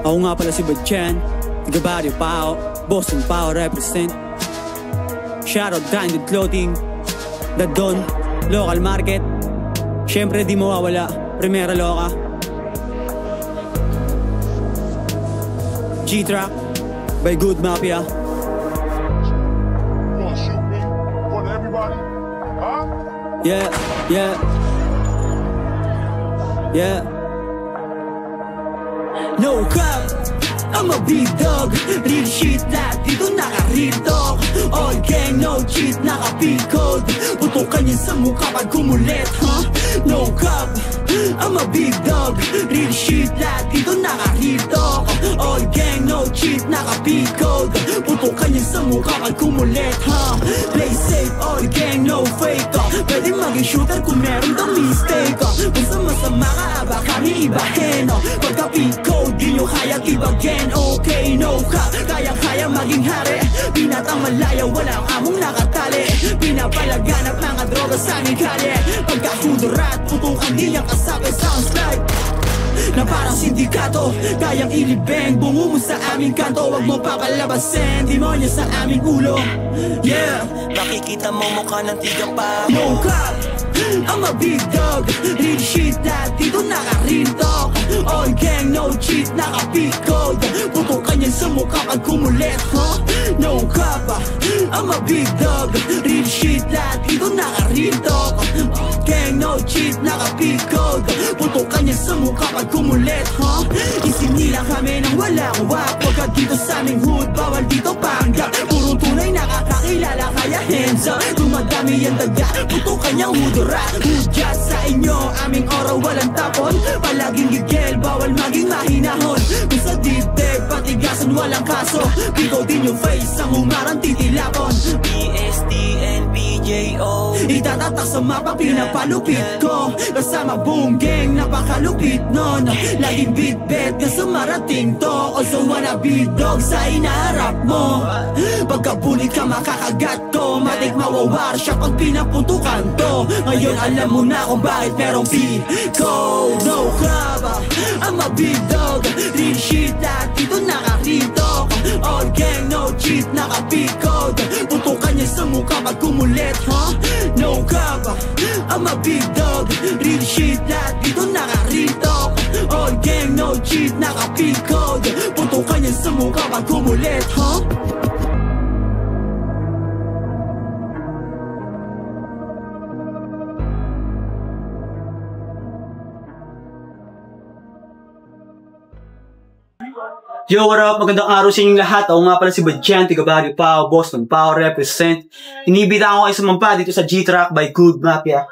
Ako nga pala si Badjan, taga Barrio Pao, Boston Pao represent. Shoutout Branded Clothing, The Don, Local Market. Syempre di mawawala, Primera Loca, G-Track by Good Mafia. Yeah, yeah, yeah. No cap, I'm a big dog. Real shit lahat dito naka-real talk. All gang, no cheat, naka-big code. Putukan yan sa mukha pag kumulit, huh? No cap, I'm a big dog. Real shit lahat dito naka-real talk. All gang, no cheat, naka-big code. Putukan yan sa mukha pag kumulit, huh? Play safe, all gang, no fake. Pwede maging shooter kung meron kang mistake. Basta masama ka, aba kami ibahin. Pagka-big code, di nyo kaya tibagin. Okay, no cap, kaya-kaya maging hari. Binatang malaya, walang among nakatali. Pinapalaganap mga droga sa aming kalye. Pagka-hudurat, putukan di niyang kasabi. Sounds like na parang sindikato, kayang ilibeng. Bungo mo sa aming kanto, wag mo papalabasin. Demonyo sa aming ulo, yeah. Nakikita mo mukha ng tigang pa. No cap, I'm a big dog. Real shit lahat dito naka-real talk. All gang, no cheat, naka-big code. Putukan yan sa mukha pag kumulit, huh? No cap, I'm a big dog. Real shit lahat dito naka-real talk. All gang, no cheat, naka-big code. Putukan yan sa mukha pag kumulit, huh? Isinila kami nang walang wak. Pagka dito sa aming hood, bawal dito panggap. Puro tunay nakakakilala, kaya hands up. Dumadami yan daga, putukan niyang hudura. Hudya sa inyo, aming oraw walang tapon. Palaging gigil, bawal maging mahinahon. Kung sa dibdib, patigasan walang kaso. Piko din yung face, ang umarang titilapon. BST and BJO, itatatak sa mapa, pinapalupit ko. Kasama boom gang, napakalupit nun. Laging bitbit na sa marating to. Also wanna be dog sa inaharap mo. Pagkabulit ka makakagat to. Matik mawawar siya pag pinaputukan to. Ngayon alam mo na kung bakit merong P-code. No club, I'm a big dog. Real shit lahat dito naka-real talk. All gang, no cheat, naka-big code. Putukan niya sa mukha pag kumulit, huh? No club, I'm a big dog. Real shit lahat dito naka-real talk. All gang, no cheat, naka-big code. Putukan niya sa mukha pag kumulit, huh? Yo, what up? Magandang araw sa inyong lahat. Ako nga pala si Badjan, taga Barrio Pao, Boston Pao represent. Inibita ako kayo sumampa dito sa G-Track by Good Mafia.